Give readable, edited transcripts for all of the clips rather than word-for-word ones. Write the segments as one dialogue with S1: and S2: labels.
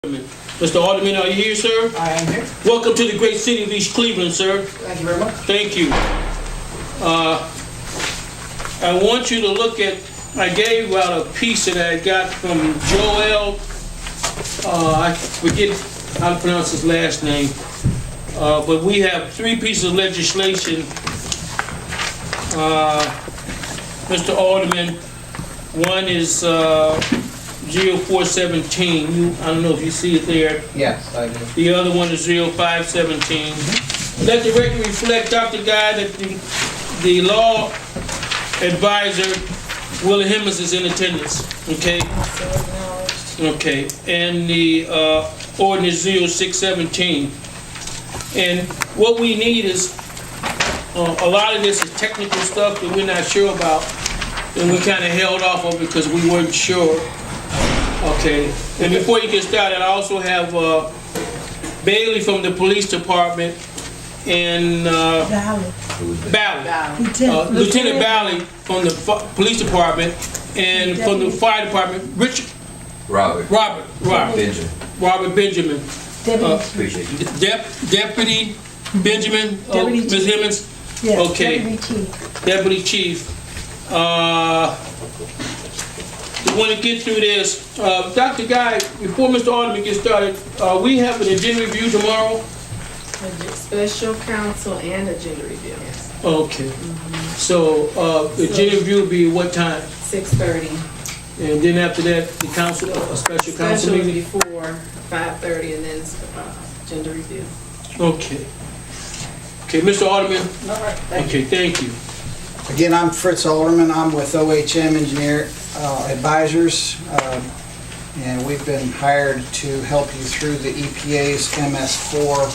S1: Mr. Alderman, are you here, sir?
S2: I am here.
S1: Welcome to the great city of East Cleveland, sir.
S2: Thank you very much.
S1: Thank you. I want you to look at, I gave out a piece that I got from Joel, I forget how to pronounce his last name, but we have 3 pieces of legislation, Mr. Alderman. One is 0417, I don't know if you see it there.
S2: Yes, I do.
S1: The other one is 0517. Let the record reflect, Dr. Guy, that the law advisor, Willie Hemmings, is in attendance, okay? Okay, and the ordinance 0617. And what we need is, a lot of this is technical stuff that we're not sure about, and we kind of held off of it because we weren't sure. Okay, and before you get started, I also have Bailey from the police department and Balley. Lieutenant Balley from the police department, and from the fire department, Robert Benjamin. Deputy Benjamin, Ms. Hemmings?
S3: Yes,
S1: okay. Deputy Chief. We want to get through this. Dr. Guy, before Mr. Alderman gets started, we have an agenda review tomorrow?
S4: Special counsel and agenda review.
S1: Okay. So, the agenda review will be what time?
S4: 6:30.
S1: And then after that, the council, a special council meeting?
S4: Before 5:30 and then agenda review.
S1: Okay. Okay, Mr. Alderman?
S2: All right,
S1: Okay, thank you.
S2: Again, I'm Fritz Alderman. I'm with OHM Engineer Advisors, and we've been hired to help you through the EPA's MS4,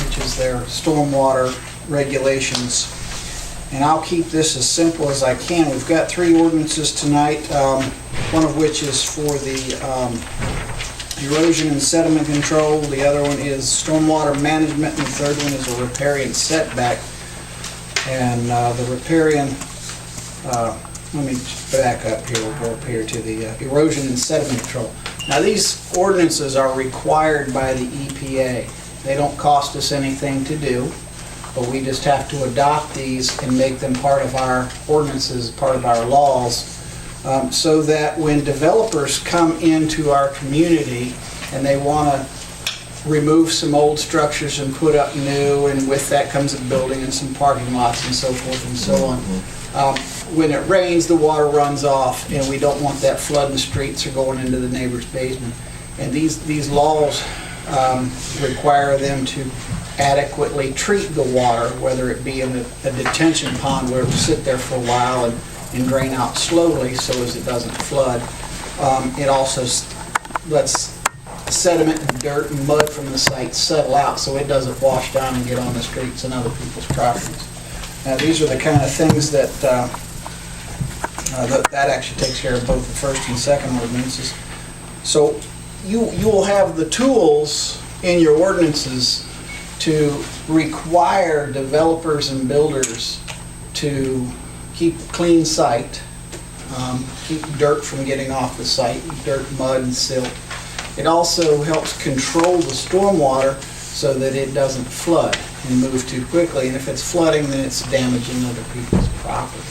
S2: which is their stormwater regulations. And I'll keep this as simple as I can. We've got 3 ordinances tonight, one of which is for the erosion and sediment control. The other one is stormwater management, and the third one is a riparian setback. And the riparian, let me back up here, we'll go up here to the erosion and sediment control. Now these ordinances are required by the EPA. They don't cost us anything to do, but we just have to adopt these and make them part of our ordinances, part of our laws, so that when developers come into our community and they want to remove some old structures and put up new, and with that comes a building and some parking lots and so forth and so on. When it rains, the water runs off, and we don't want that flooding the streets or going into the neighbor's basement. And these laws require them to adequately treat the water, whether it be in a detention pond where it will sit there for a while and drain out slowly so as it doesn't flood. It also lets sediment and dirt and mud from the site settle out so it doesn't wash down and get on the streets and other people's properties. Now these are the kind of things that that actually takes care of both the first and second ordinances. So you will have the tools in your ordinances to require developers and builders to keep a clean site, keep dirt from getting off the site, dirt, mud, and silt. It also helps control the stormwater so that it doesn't flood and move too quickly. And if it's flooding, then it's damaging other people's property.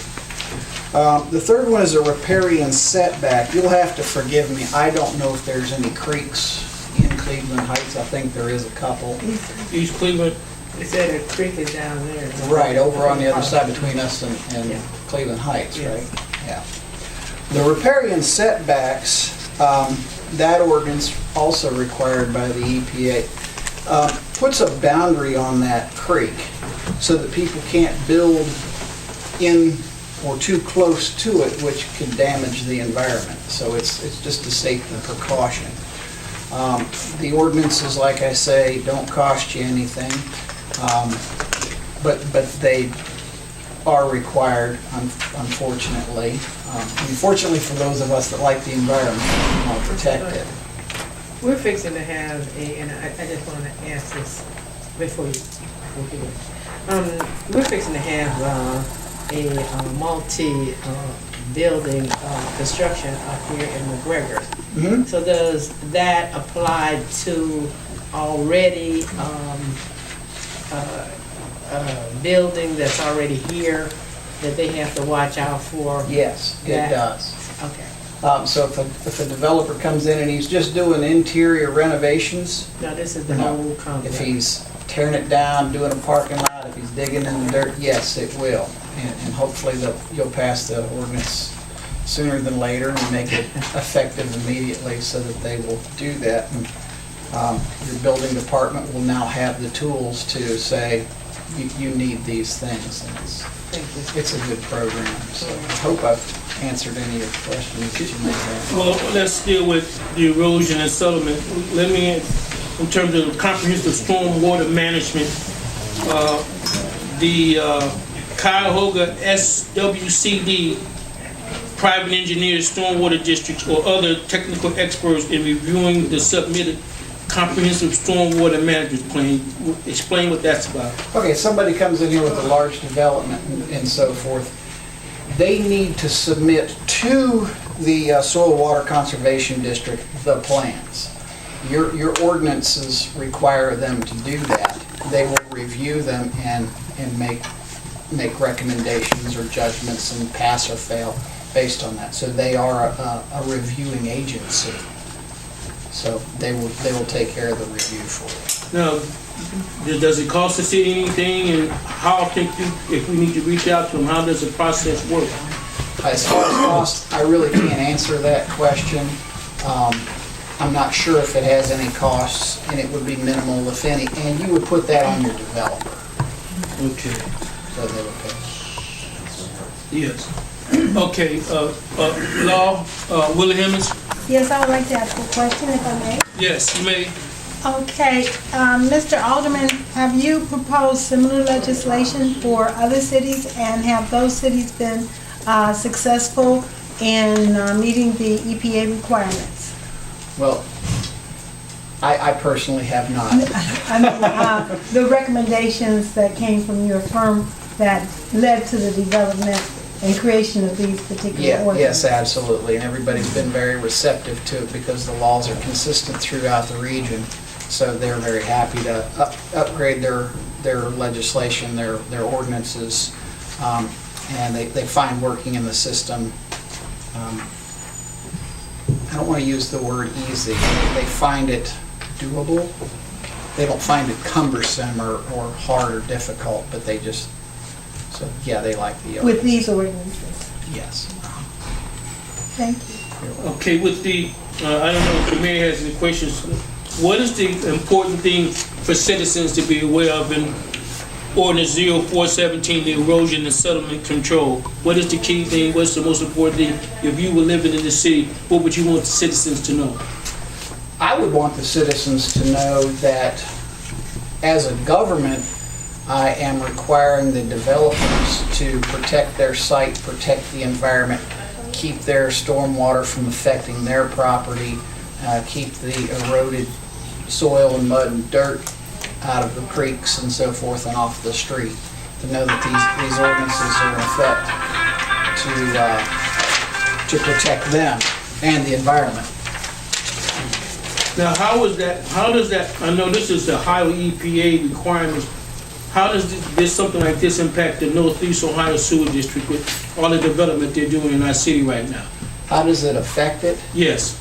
S2: The third one is a riparian setback. You'll have to forgive me. I don't know if there's any creeks in Cleveland Heights. I think there is a couple.
S1: East Cleveland?
S4: They said a creek is down there.
S2: Right, over on the other side between us and Cleveland Heights, right? Yeah. The riparian setbacks, that ordinance, also required by the EPA, puts a boundary on that creek so that people can't build in or too close to it, which could damage the environment. So it's just a safety precaution. The ordinances, like I say, don't cost you anything, but they are required, unfortunately. Unfortunately for those of us that like the environment and want to protect it.
S4: We're fixing to have and I just want to ask this before you do it. We're fixing to have a multi building, construction up here in McGregor.
S2: Mhm.
S4: So does that apply to already, building that's already here that they have to watch out for?
S2: Yes, it
S4: That-
S2: does.
S4: Okay.
S2: So if a developer comes in and he's just doing interior renovations,
S4: Now, this is the
S2: No.
S4: whole
S2: if
S4: complex.
S2: he's tearing it down, doing a parking lot, if he's digging in the dirt, yes, it will. And hopefully you'll pass the ordinance sooner than later and make it effective immediately so that they will do that. And your building department will now have the tools to say, you need these things. And
S4: Thank you.
S2: it's a good program. So I hope I've answered any of your questions that you may have.
S1: Well, let's deal with the erosion and settlement. Let me, in terms of comprehensive stormwater management, the Cuyahoga SWCD, private engineers, stormwater districts, or other technical experts in reviewing the submitted comprehensive stormwater management plan. Explain what that's about.
S2: Okay, somebody comes in here with a large development and so forth. They need to submit to the Soil Water Conservation District the plans. Your ordinances require them to do that. They will review them and make recommendations or judgments and pass or fail based on that. So they are a reviewing agency. So they will take care of the review for you.
S1: Now, does it cost the city anything, and how often, if we need to reach out to them, how does the process work?
S2: As far as cost, I really can't answer that question. I'm not sure if it has any costs, and it would be minimal, if any, and you would put that on your developer,
S1: Okay.
S2: so they would pay.
S1: Yes. Okay, Law, Willie Hemmons?
S3: Yes, I would like to ask a question, if I may.
S1: Yes, you may.
S3: Okay, Mr. Alderman, have you proposed similar legislation for other cities, and have those cities been successful in meeting the EPA requirements?
S2: Well, I personally have not.
S3: I mean, the recommendations that came from your firm that led to the development and creation of these particular
S2: Yeah,
S3: ordinances?
S2: yes, absolutely, and everybody's been very receptive to it because the laws are consistent throughout the region, so they're very happy to upgrade their legislation, their ordinances, and they find working in the system, I don't want to use the word easy, they find it doable. They don't find it cumbersome or hard or difficult, but they just, so yeah, they like the
S3: With these ordinances?
S2: Yes.
S3: Thank you.
S1: Okay, with the, I don't know if the mayor has any questions. What is the important thing for citizens to be aware of in ordinance 0417, the erosion and settlement control? What is the key thing? What's the most important thing? If you were living in the city, what would you want the citizens to know?
S2: I would want the citizens to know that as a government, I am requiring the developers to protect their site, protect the environment, keep their stormwater from affecting their property, keep the eroded soil and mud and dirt out of the creeks and so forth and off the street. To know that these ordinances are in effect to protect them and the environment.
S1: Now, how does that, I know this is the Ohio EPA requirements, how does this something like this impact the Northeast Ohio Sewer District with all the development they're doing in our city right now?
S2: How does it affect it?
S1: Yes.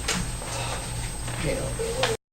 S2: You know,